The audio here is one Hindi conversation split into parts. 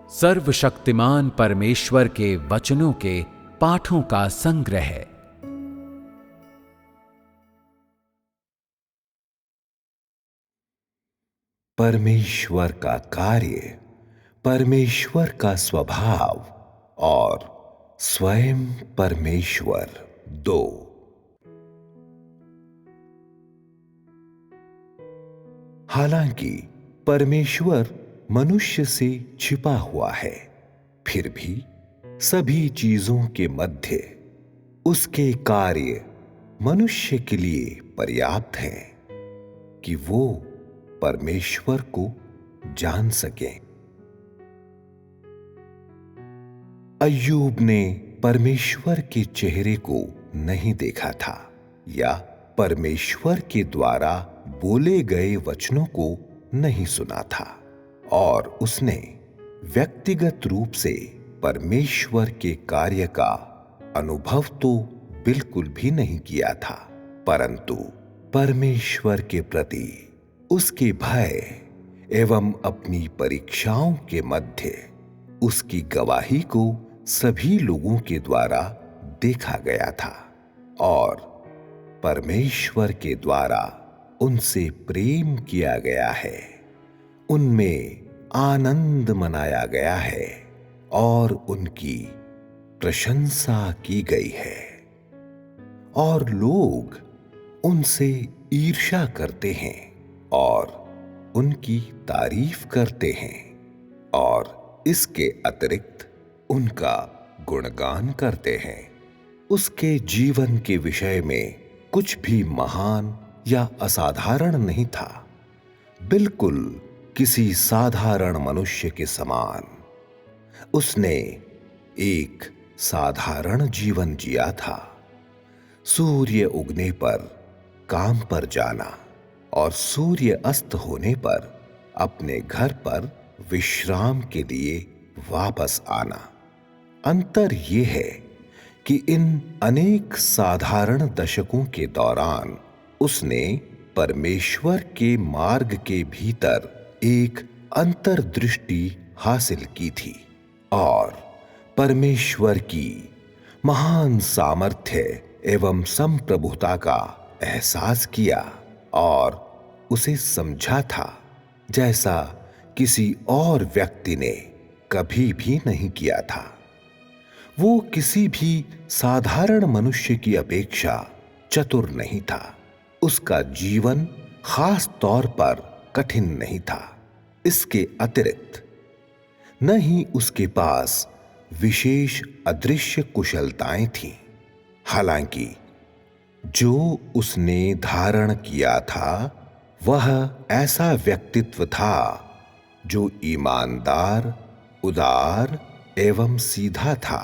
सर्वशक्तिमान परमेश्वर के वचनों के पाठों का संग्रह। परमेश्वर का कार्य, परमेश्वर का स्वभाव और स्वयं परमेश्वर 2। हालांकि परमेश्वर मनुष्य से छिपा हुआ है, फिर भी सभी चीजों के मध्य उसके कार्य मनुष्य के लिए पर्याप्त हैं कि वो परमेश्वर को जान सकें। अय्यूब ने परमेश्वर के चेहरे को नहीं देखा था या परमेश्वर के द्वारा बोले गए वचनों को नहीं सुना था, और उसने व्यक्तिगत रूप से परमेश्वर के कार्य का अनुभव तो बिल्कुल भी नहीं किया था, परंतु परमेश्वर के प्रति उसके भय एवं अपनी परीक्षाओं के मध्य उसकी गवाही को सभी लोगों के द्वारा देखा गया था और परमेश्वर के द्वारा उनसे प्रेम किया गया है, उनमें आनंद मनाया गया है और उनकी प्रशंसा की गई है। और लोग उनसे ईर्ष्या करते हैं और उनकी तारीफ करते हैं और इसके अतिरिक्त उनका गुणगान करते हैं। उसके जीवन के विषय में कुछ भी महान या असाधारण नहीं था, बिल्कुल किसी साधारण मनुष्य के समान। उसने एक साधारण जीवन जिया था। सूर्य उगने पर काम पर जाना और सूर्य अस्त होने पर अपने घर पर विश्राम के लिए वापस आना। अंतर यह है कि इन अनेक साधारण दशकों के दौरान उसने परमेश्वर के मार्ग के भीतर एक अंतर्दृष्टि हासिल की थी और परमेश्वर की महान सामर्थ्य एवं संप्रभुता का एहसास किया और उसे समझा था जैसा किसी और व्यक्ति ने कभी भी नहीं किया था। वो किसी भी साधारण मनुष्य की अपेक्षा चतुर नहीं था। उसका जीवन खास तौर पर कठिन नहीं था। इसके अतिरिक्त न ही उसके पास विशेष अदृश्य कुशलताएं थीं। हालांकि जो उसने धारण किया था वह ऐसा व्यक्तित्व था जो ईमानदार, उदार एवं सीधा था।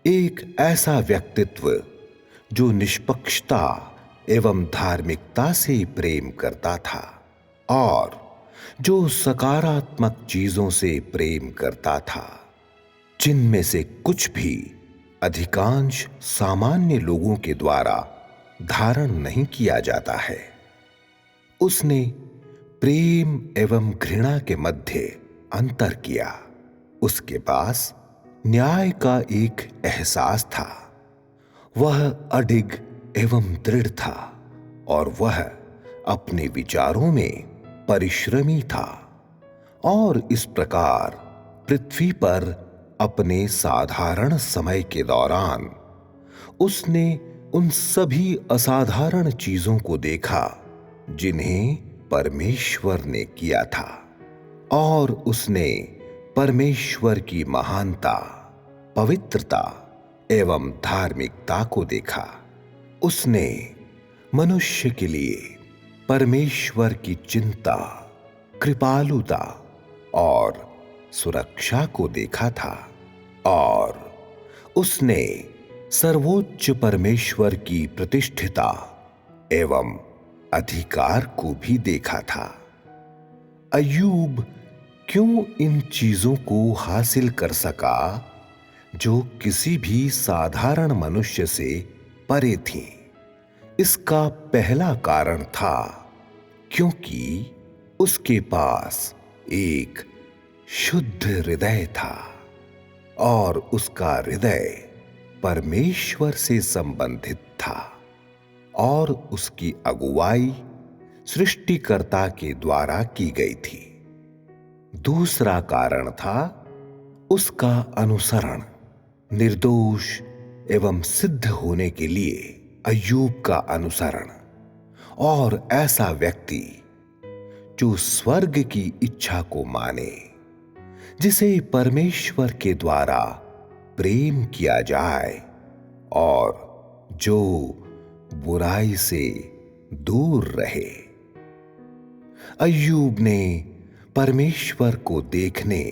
एक ऐसा व्यक्तित्व जो निष्पक्षता एवं धार्मिकता से प्रेम करता था और जो सकारात्मक चीजों से प्रेम करता था, जिनमें से कुछ भी अधिकांश सामान्य लोगों के द्वारा धारण नहीं किया जाता है। उसने प्रेम एवं घृणा के मध्य अंतर किया। उसके पास न्याय का एक एहसास था। वह अडिग एवं दृढ़ था और वह अपने विचारों में परिश्रमी था और इस प्रकार पृथ्वी पर अपने साधारण समय के दौरान उसने उन सभी असाधारण चीजों को देखा जिन्हें परमेश्वर ने किया था और उसने परमेश्वर की महानता, पवित्रता एवं धार्मिकता को देखा। उसने मनुष्य के लिए परमेश्वर की चिंता, कृपालुता और सुरक्षा को देखा था और उसने सर्वोच्च परमेश्वर की प्रतिष्ठिता एवं अधिकार को भी देखा था। अय्यूब क्यों इन चीजों को हासिल कर सका जो किसी भी साधारण मनुष्य से परे थीं? इसका पहला कारण था क्योंकि उसके पास एक शुद्ध हृदय था और उसका हृदय परमेश्वर से संबंधित था और उसकी अगुवाई सृष्टिकर्ता के द्वारा की गई थी। दूसरा कारण था उसका अनुसरण। निर्दोष एवं सिद्ध होने के लिए अय्यूब का अनुसरण, और ऐसा व्यक्ति जो स्वर्ग की इच्छा को माने, जिसे परमेश्वर के द्वारा प्रेम किया जाए और जो बुराई से दूर रहे। अय्यूब ने परमेश्वर को देखने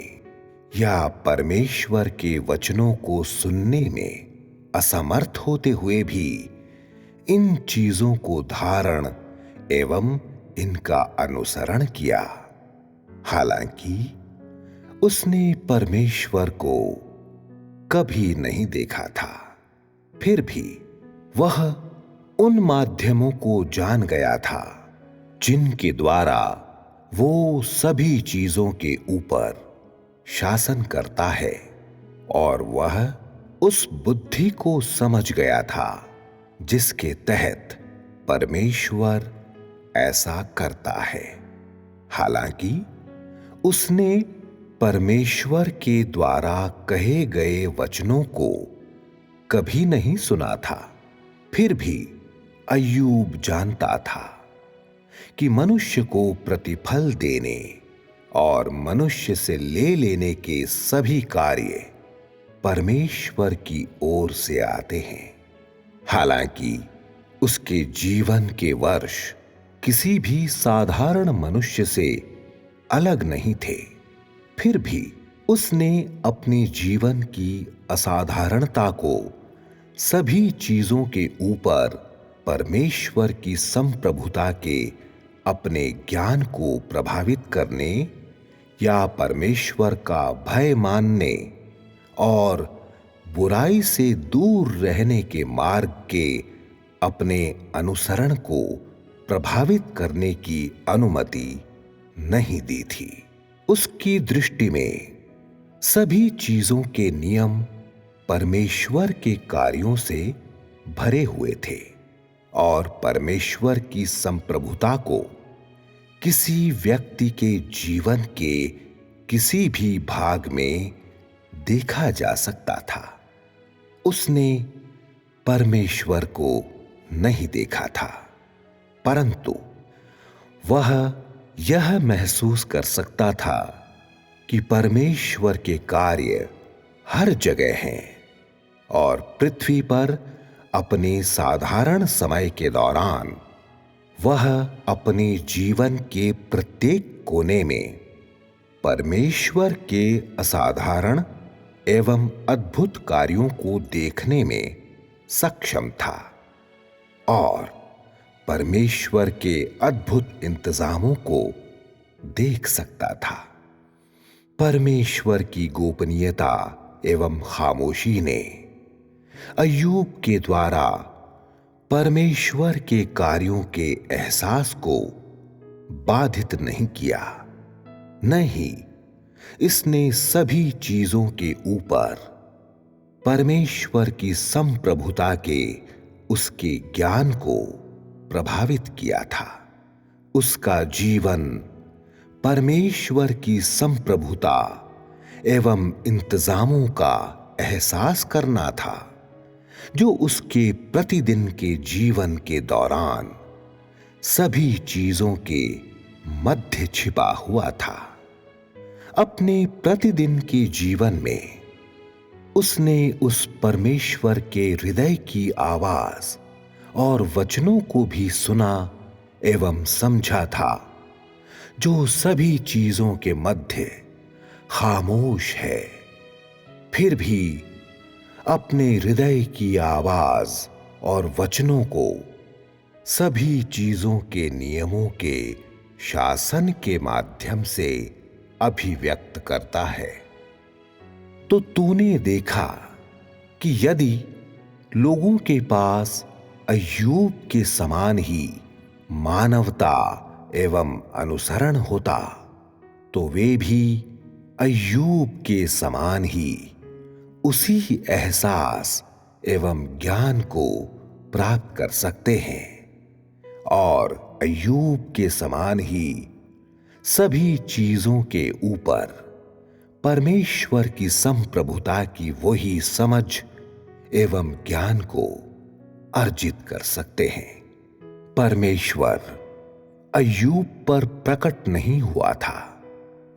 या परमेश्वर के वचनों को सुनने में असमर्थ होते हुए भी इन चीजों को धारण एवं इनका अनुसरण किया। हालांकि उसने परमेश्वर को कभी नहीं देखा था, फिर भी वह उन माध्यमों को जान गया था जिनके द्वारा वो सभी चीजों के ऊपर शासन करता है, और वह उस बुद्धि को समझ गया था जिसके तहत परमेश्वर ऐसा करता है। हालांकि उसने परमेश्वर के द्वारा कहे गए वचनों को कभी नहीं सुना था, फिर भी अय्यूब जानता था कि मनुष्य को प्रतिफल देने और मनुष्य से ले लेने के सभी कार्य परमेश्वर की ओर से आते हैं। हालांकि उसके जीवन के वर्ष किसी भी साधारण मनुष्य से अलग नहीं थे, फिर भी उसने अपने जीवन की असाधारणता को सभी चीजों के ऊपर परमेश्वर की संप्रभुता के अपने ज्ञान को प्रभावित करने या परमेश्वर का भय मानने और बुराई से दूर रहने के मार्ग के अपने अनुसरण को प्रभावित करने की अनुमति नहीं दी थी। उसकी दृष्टि में सभी चीजों के नियम परमेश्वर के कार्यों से भरे हुए थे और परमेश्वर की संप्रभुता को किसी व्यक्ति के जीवन के किसी भी भाग में देखा जा सकता था। उसने परमेश्वर को नहीं देखा था, परंतु वह यह महसूस कर सकता था कि परमेश्वर के कार्य हर जगह हैं और पृथ्वी पर अपने साधारण समय के दौरान वह अपने जीवन के प्रत्येक कोने में परमेश्वर के असाधारण एवं अद्भुत कार्यों को देखने में सक्षम था और परमेश्वर के अद्भुत इंतजामों को देख सकता था। परमेश्वर की गोपनीयता एवं खामोशी ने अय्यूब के द्वारा परमेश्वर के कार्यों के एहसास को बाधित नहीं किया, न ही इसने सभी चीजों के ऊपर परमेश्वर की संप्रभुता के उसके ज्ञान को प्रभावित किया था। उसका जीवन परमेश्वर की संप्रभुता एवं इंतजामों का एहसास करना था, जो उसके प्रतिदिन के जीवन के दौरान सभी चीजों के मध्य छिपा हुआ था। अपने प्रतिदिन के जीवन में उसने उस परमेश्वर के हृदय की आवाज और वचनों को भी सुना एवं समझा था, जो सभी चीजों के मध्य खामोश है, फिर भी अपने हृदय की आवाज और वचनों को सभी चीजों के नियमों के शासन के माध्यम से अभिव्यक्त करता है। तो तूने देखा कि यदि लोगों के पास अय्यूब के समान ही मानवता एवं अनुसरण होता, तो वे भी अय्यूब के समान ही उसी एहसास एवं ज्ञान को प्राप्त कर सकते हैं और अय्यूब के समान ही सभी चीजों के ऊपर परमेश्वर की संप्रभुता की वही समझ एवं ज्ञान को अर्जित कर सकते हैं। परमेश्वर अय्यूब पर प्रकट नहीं हुआ था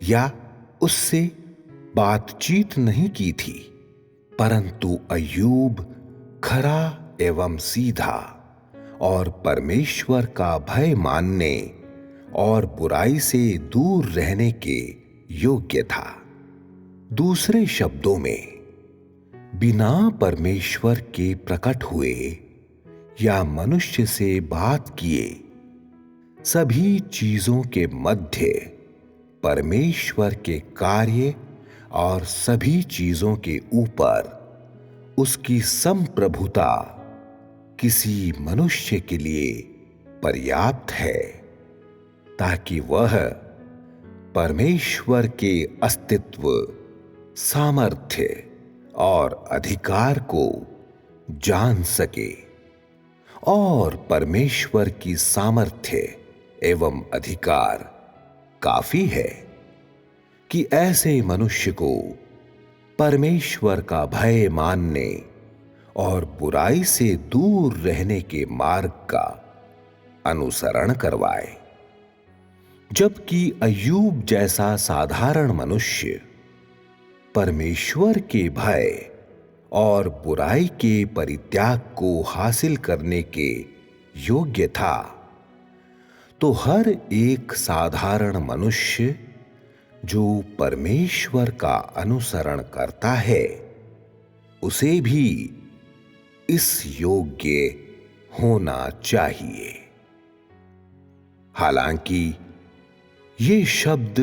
या उससे बातचीत नहीं की थी, परंतु अय्यूब खरा एवं सीधा और परमेश्वर का भय मानने और बुराई से दूर रहने के योग्य था। दूसरे शब्दों में, बिना परमेश्वर के प्रकट हुए या मनुष्य से बात किए सभी चीजों के मध्य परमेश्वर के कार्य और सभी चीजों के ऊपर उसकी संप्रभुता किसी मनुष्य के लिए पर्याप्त है ताकि वह परमेश्वर के अस्तित्व, सामर्थ्य और अधिकार को जान सके और परमेश्वर की सामर्थ्य एवं अधिकार काफी है कि ऐसे मनुष्य को परमेश्वर का भय मानने और बुराई से दूर रहने के मार्ग का अनुसरण करवाए। जबकि अय्यूब जैसा साधारण मनुष्य परमेश्वर के भय और बुराई के परित्याग को हासिल करने के योग्य था, तो हर एक साधारण मनुष्य जो परमेश्वर का अनुसरण करता है उसे भी इस योग्य होना चाहिए। हालांकि ये शब्द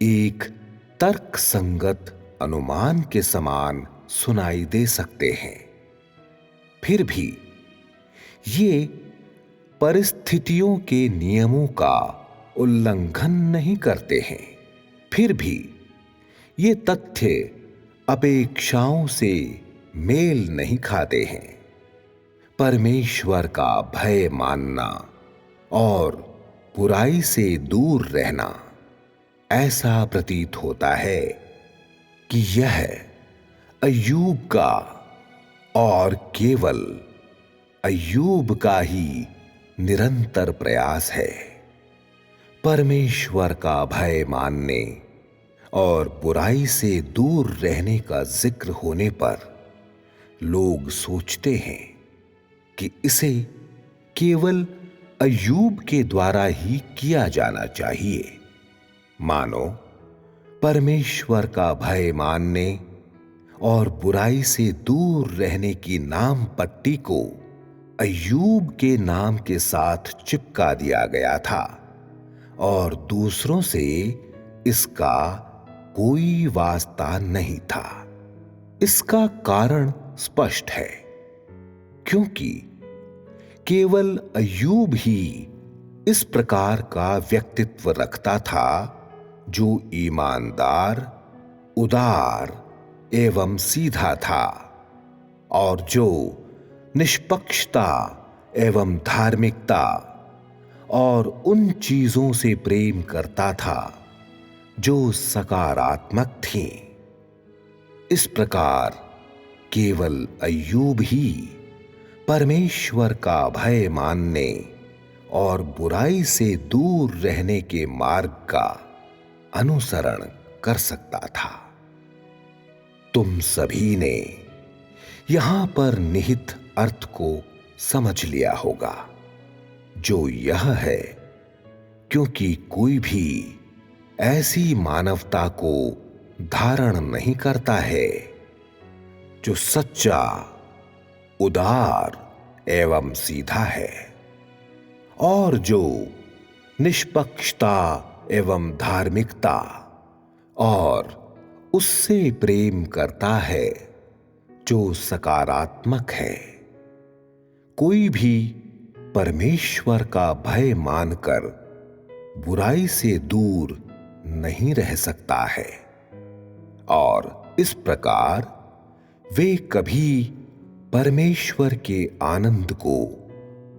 एक तर्कसंगत अनुमान के समान सुनाई दे सकते हैं, फिर भी ये परिस्थितियों के नियमों का उल्लंघन नहीं करते हैं। फिर भी ये तथ्य अपेक्षाओं से मेल नहीं खाते हैं। परमेश्वर का भय मानना और बुराई से दूर रहना ऐसा प्रतीत होता है कि यह अय्यूब का और केवल अय्यूब का ही निरंतर प्रयास है। परमेश्वर का भय मानने और बुराई से दूर रहने का जिक्र होने पर लोग सोचते हैं कि इसे केवल अय्यूब के द्वारा ही किया जाना चाहिए। मानो परमेश्वर का भय मानने और बुराई से दूर रहने की नाम पट्टी को अय्यूब के नाम के साथ चिपका दिया गया था और दूसरों से इसका कोई वास्ता नहीं था। इसका कारण स्पष्ट है, क्योंकि केवल अय्यूब ही इस प्रकार का व्यक्तित्व रखता था जो ईमानदार, उदार एवं सीधा था और जो निष्पक्षता एवं धार्मिकता और उन चीजों से प्रेम करता था जो सकारात्मक थीं। इस प्रकार केवल अय्यूब ही परमेश्वर का भय मानने और बुराई से दूर रहने के मार्ग का अनुसरण कर सकता था। तुम सभी ने यहां पर निहित अर्थ को समझ लिया होगा, जो यह है क्योंकि कोई भी ऐसी मानवता को धारण नहीं करता है जो सच्चा, उदार एवं सीधा है और जो निष्पक्षता एवं धार्मिकता और उससे प्रेम करता है जो सकारात्मक है। कोई भी परमेश्वर का भय मानकर बुराई से दूर नहीं रह सकता है। और इस प्रकार वे कभी परमेश्वर के आनंद को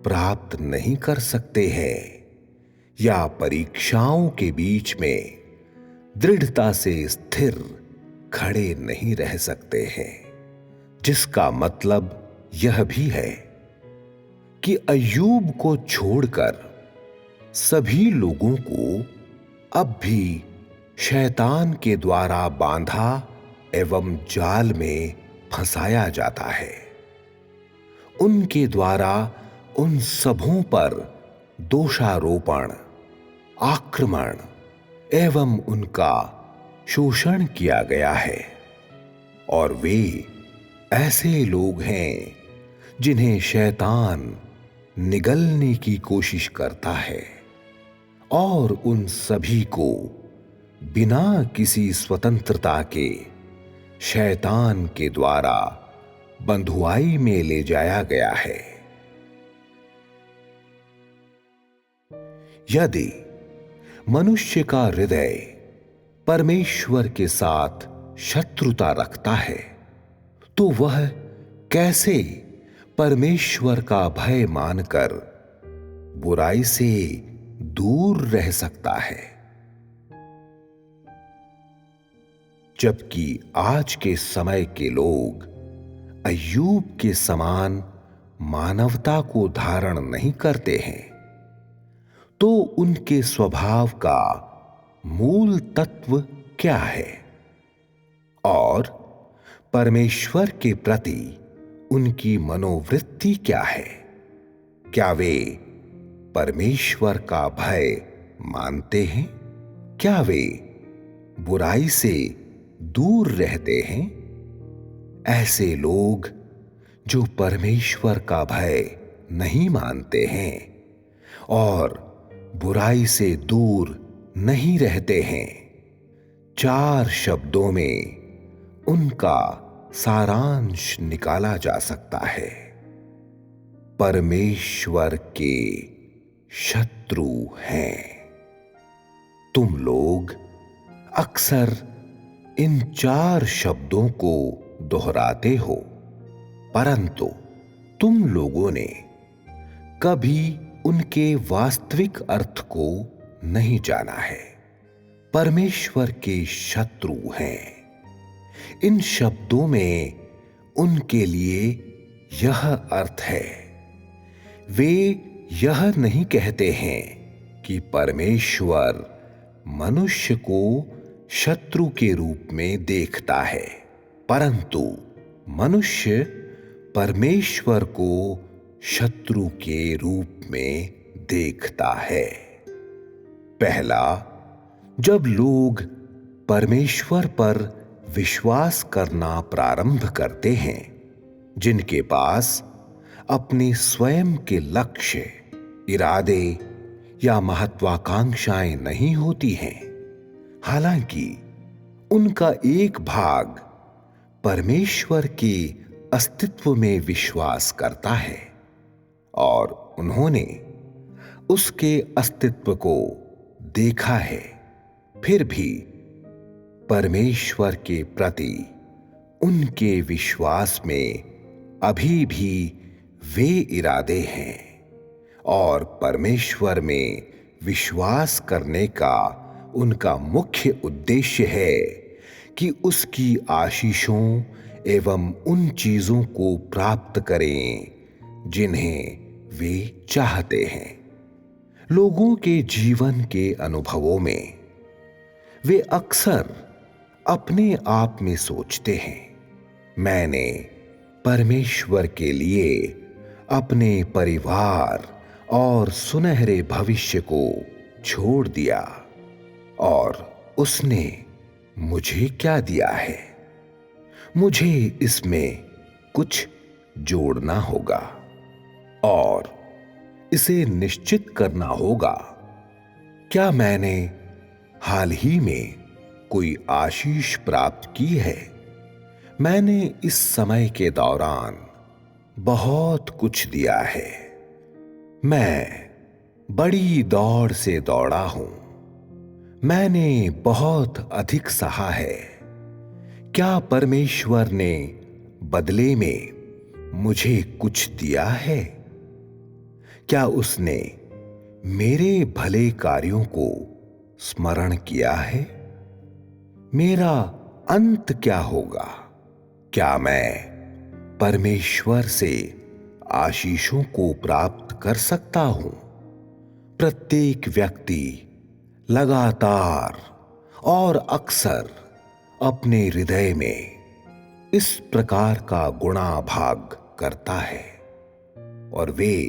प्राप्त नहीं कर सकते हैं या परीक्षाओं के बीच में दृढ़ता से स्थिर खड़े नहीं रह सकते हैं, जिसका मतलब यह भी है कि अय्यूब को छोड़कर सभी लोगों को अब भी शैतान के द्वारा बांधा एवं जाल में फंसाया जाता है। उनके द्वारा उन सबों पर दोषारोपण, आक्रमण एवं उनका शोषण किया गया है और वे ऐसे लोग हैं जिन्हें शैतान निगलने की कोशिश करता है और उन सभी को बिना किसी स्वतंत्रता के शैतान के द्वारा बंधुआई में ले जाया गया है। यदि मनुष्य का हृदय परमेश्वर के साथ शत्रुता रखता है तो वह कैसे परमेश्वर का भय मानकर बुराई से दूर रह सकता है? जबकि आज के समय के लोग अय्यूब के समान मानवता को धारण नहीं करते हैं, तो उनके स्वभाव का मूल तत्व क्या है और परमेश्वर के प्रति उनकी मनोवृत्ति क्या है? क्या वे परमेश्वर का भय मानते हैं? क्या वे बुराई से दूर रहते हैं? ऐसे लोग जो परमेश्वर का भय नहीं मानते हैं और बुराई से दूर नहीं रहते हैं, 4 शब्दों में उनका सारांश निकाला जा सकता है: परमेश्वर के शत्रु हैं। तुम लोग अक्सर इन 4 शब्दों को दोहराते हो, परंतु तुम लोगों ने कभी उनके वास्तविक अर्थ को नहीं जाना है। परमेश्वर के शत्रु हैं। इन शब्दों में उनके लिए यह अर्थ है, वे यह नहीं कहते हैं कि परमेश्वर मनुष्य को शत्रु के रूप में देखता है, परंतु मनुष्य परमेश्वर को शत्रु के रूप में देखता है। पहला, जब लोग परमेश्वर पर विश्वास करना प्रारंभ करते हैं, जिनके पास अपने स्वयं के लक्ष्य, इरादे या महत्वाकांक्षाएं नहीं होती हैं, हालांकि उनका एक भाग परमेश्वर के अस्तित्व में विश्वास करता है और उन्होंने उसके अस्तित्व को देखा है, फिर भी परमेश्वर के प्रति उनके विश्वास में अभी भी वे इरादे हैं और परमेश्वर में विश्वास करने का उनका मुख्य उद्देश्य है कि उसकी आशीषों एवं उन चीजों को प्राप्त करें जिन्हें वे चाहते हैं। लोगों के जीवन के अनुभवों में वे अक्सर अपने आप में सोचते हैं, मैंने परमेश्वर के लिए अपने परिवार और सुनहरे भविष्य को छोड़ दिया और उसने मुझे क्या दिया है? मुझे इसमें कुछ जोड़ना होगा और इसे निश्चित करना होगा। क्या मैंने हाल ही में कोई आशीष प्राप्त की है? मैंने इस समय के दौरान बहुत कुछ दिया है। मैं बड़ी दौड़ से दौड़ा हूं। मैंने बहुत अधिक सहा है। क्या परमेश्वर ने बदले में मुझे कुछ दिया है? क्या उसने मेरे भले कार्यों को स्मरण किया है? मेरा अंत क्या होगा? क्या मैं परमेश्वर से आशीषों को प्राप्त कर सकता हूं? प्रत्येक व्यक्ति लगातार और अक्सर अपने हृदय में इस प्रकार का गुणाभाग करता है और वे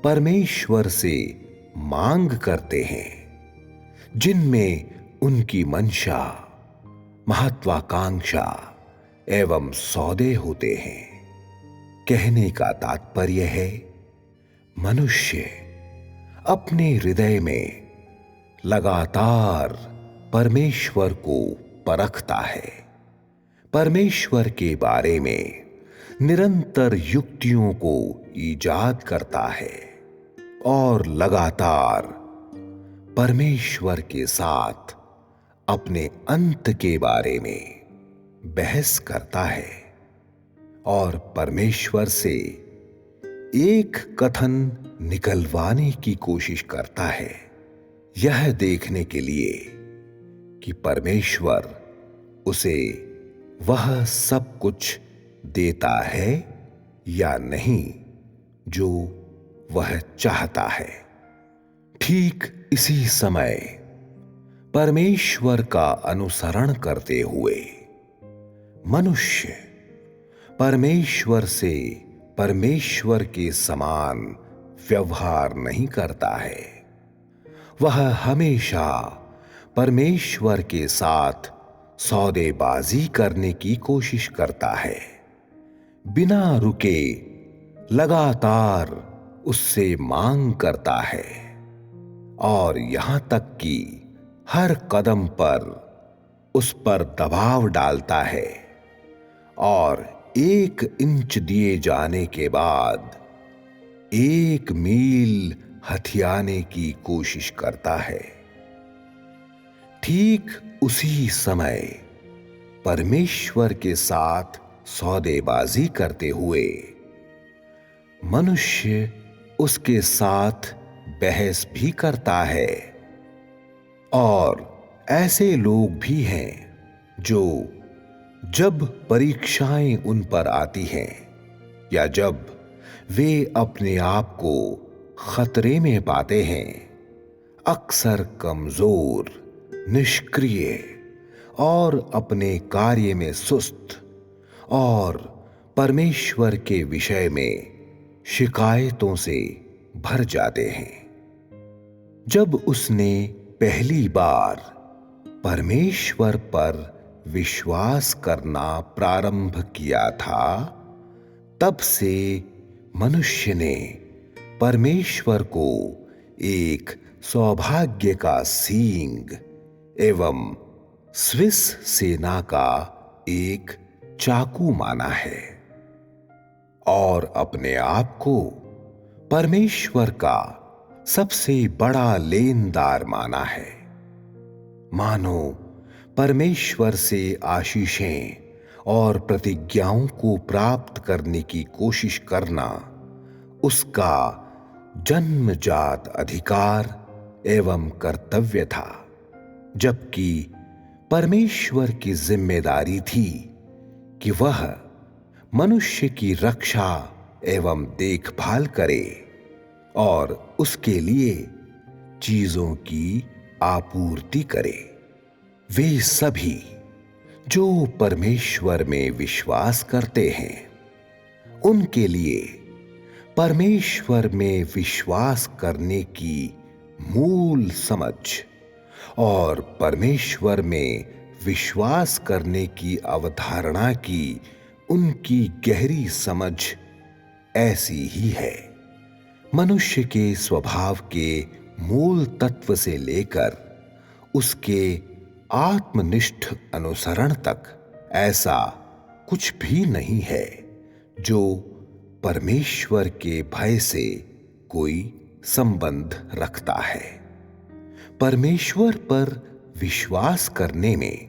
परमेश्वर से मांग करते हैं जिनमें उनकी मंशा, महत्वाकांक्षा एवं सौदे होते हैं। कहने का तात्पर्य है, मनुष्य अपने हृदय में लगातार परमेश्वर को परखता है, परमेश्वर के बारे में निरंतर युक्तियों को ईजाद करता है और लगातार परमेश्वर के साथ अपने अंत के बारे में बहस करता है और परमेश्वर से एक कथन निकलवाने की कोशिश करता है, यह देखने के लिए कि परमेश्वर उसे वह सब कुछ देता है या नहीं जो वह चाहता है। ठीक इसी समय परमेश्वर का अनुसरण करते हुए मनुष्य परमेश्वर से परमेश्वर के समान व्यवहार नहीं करता है। वह हमेशा परमेश्वर के साथ सौदेबाजी करने की कोशिश करता है, बिना रुके लगातार उससे मांग करता है और यहां तक कि हर कदम पर उस पर दबाव डालता है और 1 इंच दिए जाने के बाद 1 मील हथियाने की कोशिश करता है। ठीक उसी समय परमेश्वर के साथ सौदेबाजी करते हुए मनुष्य उसके साथ बहस भी करता है। और ऐसे लोग भी हैं जो जब परीक्षाएं उन पर आती हैं या जब वे अपने आप को खतरे में पाते हैं, अक्सर कमजोर, निष्क्रिय और अपने कार्य में सुस्त और परमेश्वर के विषय में शिकायतों से भर जाते हैं। जब उसने पहली बार परमेश्वर पर विश्वास करना प्रारंभ किया था, तब से मनुष्य ने परमेश्वर को एक सौभाग्य का सींग एवं स्विस सेना का एक चाकू माना है और अपने आप को परमेश्वर का सबसे बड़ा लेनदार माना है। मानो परमेश्वर से आशीषें और प्रतिज्ञाओं को प्राप्त करने की कोशिश करना उसका जन्मजात अधिकार एवं कर्तव्य था, जबकि परमेश्वर की जिम्मेदारी थी कि वह मनुष्य की रक्षा एवं देखभाल करे और उसके लिए चीजों की आपूर्ति करे। वे सभी जो परमेश्वर में विश्वास करते हैं, उनके लिए परमेश्वर में विश्वास करने की मूल समझ और परमेश्वर में विश्वास करने की अवधारणा की उनकी गहरी समझ ऐसी ही है। मनुष्य के स्वभाव के मूल तत्व से लेकर उसके आत्मनिष्ठ अनुसरण तक ऐसा कुछ भी नहीं है जो परमेश्वर के भय से कोई संबंध रखता है। परमेश्वर पर विश्वास करने में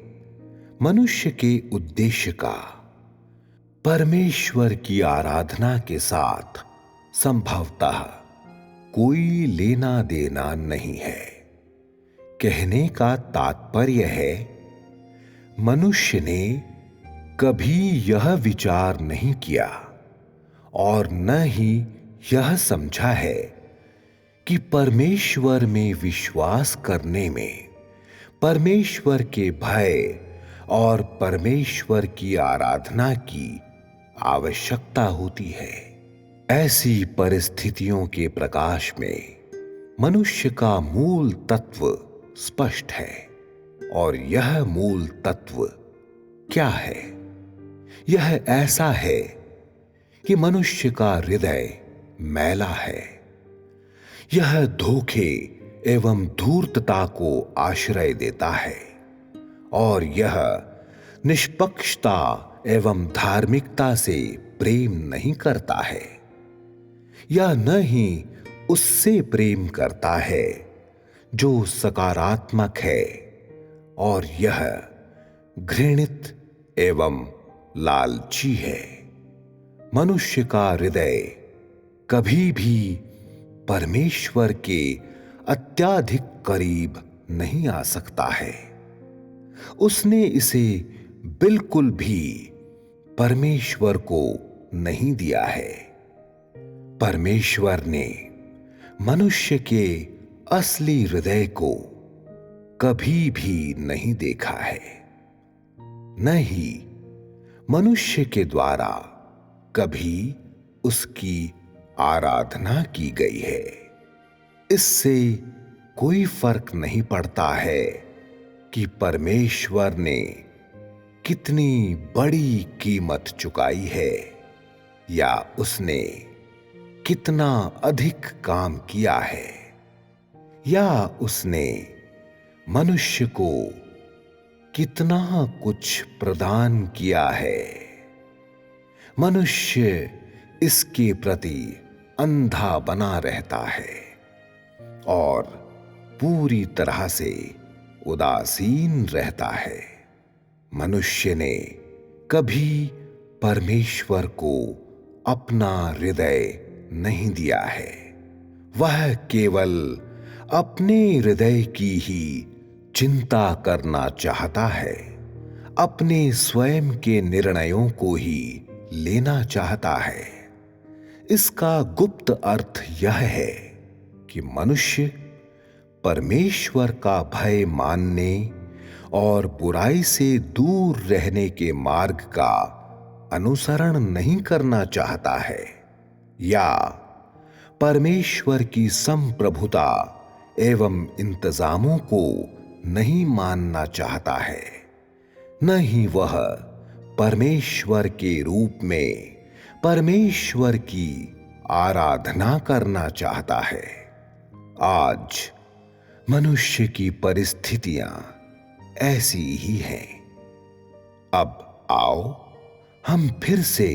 मनुष्य के उद्देश्य का परमेश्वर की आराधना के साथ संभवतः कोई लेना देना नहीं है। कहने का तात्पर्य है, मनुष्य ने कभी यह विचार नहीं किया और न ही यह समझा है कि परमेश्वर में विश्वास करने में परमेश्वर के भय और परमेश्वर की आराधना की आवश्यकता होती है। ऐसी परिस्थितियों के प्रकाश में मनुष्य का मूल तत्व स्पष्ट है, और यह मूल तत्व क्या है? यह ऐसा है कि मनुष्य का हृदय मैला है। यह धोखे एवं धूर्तता को आश्रय देता है, और यह निष्पक्षता एवं धार्मिकता से प्रेम नहीं करता है, या न ही उससे प्रेम करता है जो सकारात्मक है, और यह घृणित एवं लालची है। मनुष्य का हृदय कभी भी परमेश्वर के अत्यधिक करीब नहीं आ सकता है। उसने इसे बिल्कुल भी परमेश्वर को नहीं दिया है। परमेश्वर ने मनुष्य के असली हृदय को कभी भी नहीं देखा है, न ही मनुष्य के द्वारा कभी उसकी आराधना की गई है। इससे कोई फर्क नहीं पड़ता है कि परमेश्वर ने कितनी बड़ी कीमत चुकाई है, या उसने कितना अधिक काम किया है, या उसने मनुष्य को कितना कुछ प्रदान किया है। मनुष्य इसके प्रति अंधा बना रहता है और पूरी तरह से उदासीन रहता है। मनुष्य ने कभी परमेश्वर को अपना हृदय नहीं दिया है। वह केवल अपने हृदय की ही चिंता करना चाहता है, अपने स्वयं के निर्णयों को ही लेना चाहता है। इसका गुप्त अर्थ यह है कि मनुष्य परमेश्वर का भय मानने और बुराई से दूर रहने के मार्ग का अनुसरण नहीं करना चाहता है, या परमेश्वर की संप्रभुता एवं इंतजामों को नहीं मानना चाहता है, न ही वह परमेश्वर के रूप में परमेश्वर की आराधना करना चाहता है। आज मनुष्य की परिस्थितियां ऐसी ही हैं। अब आओ हम फिर से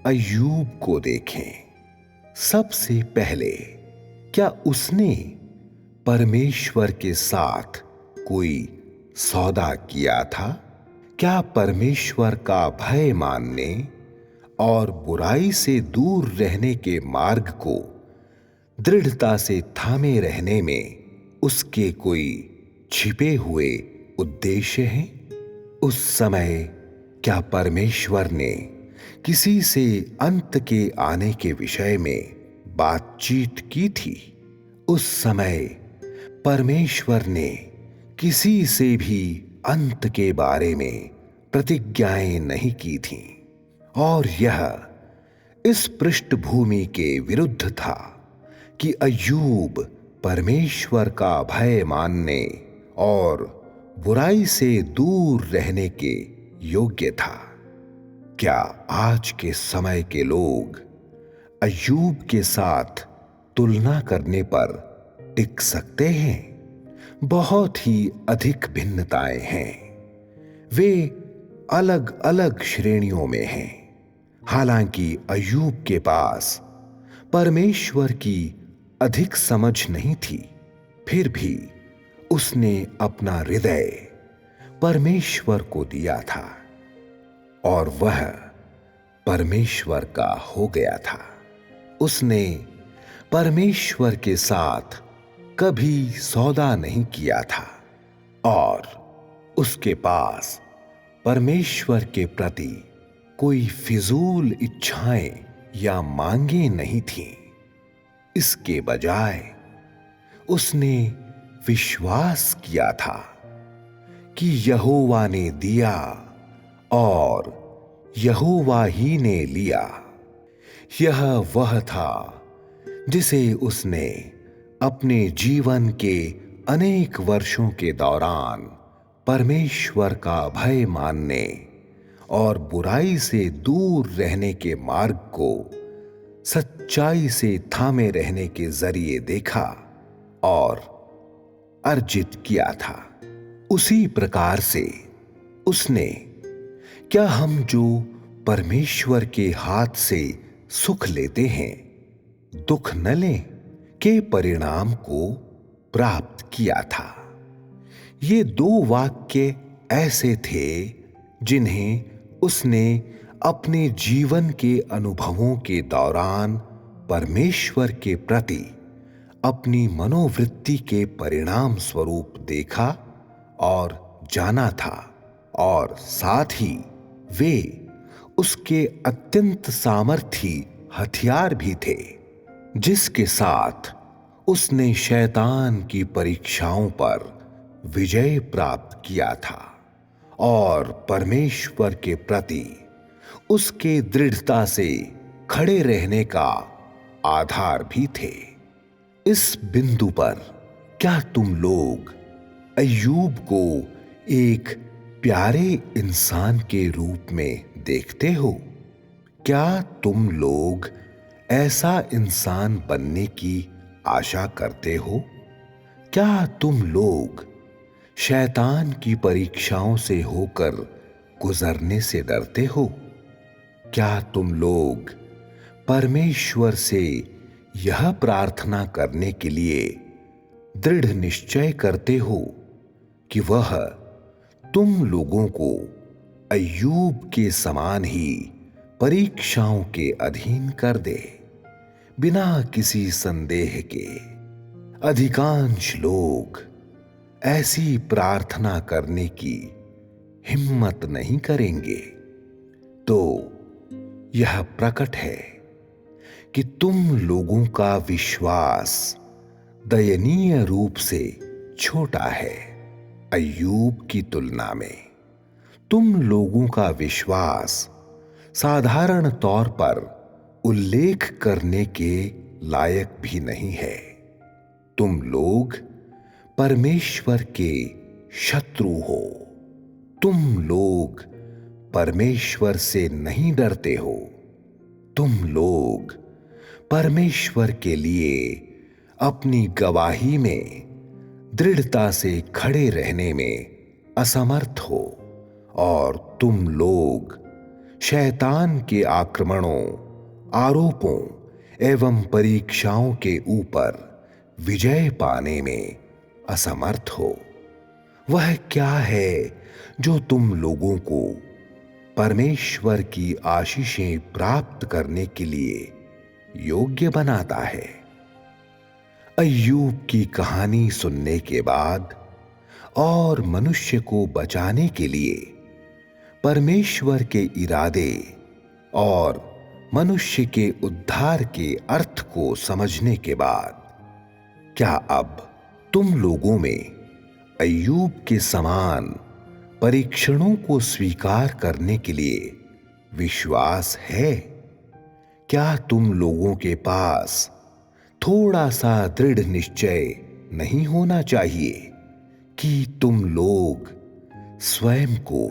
अय्यूब को देखें। सबसे पहले, क्या उसने परमेश्वर के साथ कोई सौदा किया था? क्या परमेश्वर का भय मानने और बुराई से दूर रहने के मार्ग को दृढ़ता से थामे रहने में उसके कोई छिपे हुए उद्देश्य हैं? उस समय क्या परमेश्वर ने किसी से अंत के आने के विषय में बातचीत की थी? उस समय परमेश्वर ने किसी से भी अंत के बारे में प्रतिज्ञाएं नहीं की थीं, और यह इस पृष्ठभूमि के विरुद्ध था कि अय्यूब परमेश्वर का भय मानने और बुराई से दूर रहने के योग्य था। क्या आज के समय के लोग अय्यूब के साथ तुलना करने पर टिक सकते हैं? बहुत ही अधिक भिन्नताएं हैं। वे अलग अलग श्रेणियों में हैं। हालांकि अय्यूब के पास परमेश्वर की अधिक समझ नहीं थी, फिर भी उसने अपना हृदय परमेश्वर को दिया था और वह परमेश्वर का हो गया था। उसने परमेश्वर के साथ कभी सौदा नहीं किया था और उसके पास परमेश्वर के प्रति कोई फिजूल इच्छाएं या मांगे नहीं थीं। इसके बजाय उसने विश्वास किया था कि यहोवा ने दिया और यहोवा ही ने लिया। यह वह था जिसे उसने अपने जीवन के अनेक वर्षों के दौरान परमेश्वर का भय मानने और बुराई से दूर रहने के मार्ग को सच्चाई से थामे रहने के जरिए देखा और अर्जित किया था। उसी प्रकार से उसने, क्या हम जो परमेश्वर के हाथ से सुख लेते हैं दुख न लें के परिणाम को प्राप्त किया था। ये दो वाक्य ऐसे थे जिन्हें उसने अपने जीवन के अनुभवों के दौरान परमेश्वर के प्रति अपनी मनोवृत्ति के परिणाम स्वरूप देखा और जाना था, और साथ ही वे उसके अत्यंत सामर्थी हथियार भी थे जिसके साथ उसने शैतान की परीक्षाओं पर विजय प्राप्त किया था और परमेश्वर के प्रति उसके दृढ़ता से खड़े रहने का आधार भी थे। इस बिंदु पर क्या तुम लोग अय्यूब को एक प्यारे इंसान के रूप में देखते हो? क्या तुम लोग ऐसा इंसान बनने की आशा करते हो? क्या तुम लोग शैतान की परीक्षाओं से होकर गुजरने से डरते हो? क्या तुम लोग परमेश्वर से यह प्रार्थना करने के लिए दृढ़ निश्चय करते हो कि वह तुम लोगों को अय्यूब के समान ही परीक्षाओं के अधीन कर दे? बिना किसी संदेह के अधिकांश लोग ऐसी प्रार्थना करने की हिम्मत नहीं करेंगे। तो यह प्रकट है कि तुम लोगों का विश्वास दयनीय रूप से छोटा है। अय्यूब की तुलना में तुम लोगों का विश्वास साधारण तौर पर उल्लेख करने के लायक भी नहीं है। तुम लोग परमेश्वर के शत्रु हो। तुम लोग परमेश्वर से नहीं डरते हो। तुम लोग परमेश्वर के लिए अपनी गवाही में दृढ़ता से खड़े रहने में असमर्थ हो और तुम लोग शैतान के आक्रमणों, आरोपों एवं परीक्षाओं के ऊपर विजय पाने में असमर्थ हो। वह क्या है जो तुम लोगों को परमेश्वर की आशीषें प्राप्त करने के लिए योग्य बनाता है? अय्यूब की कहानी सुनने के बाद और मनुष्य को बचाने के लिए परमेश्वर के इरादे और मनुष्य के उद्धार के अर्थ को समझने के बाद क्या अब तुम लोगों में अय्यूब के समान परीक्षणों को स्वीकार करने के लिए विश्वास है? क्या तुम लोगों के पास थोड़ा सा दृढ़ निश्चय नहीं होना चाहिए कि तुम लोग स्वयं को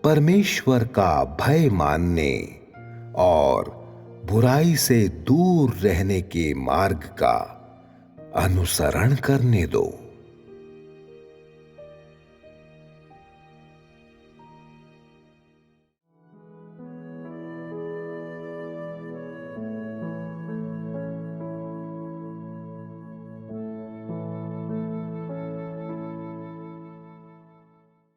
परमेश्वर का भय मानने और बुराई से दूर रहने के मार्ग का अनुसरण करने दो?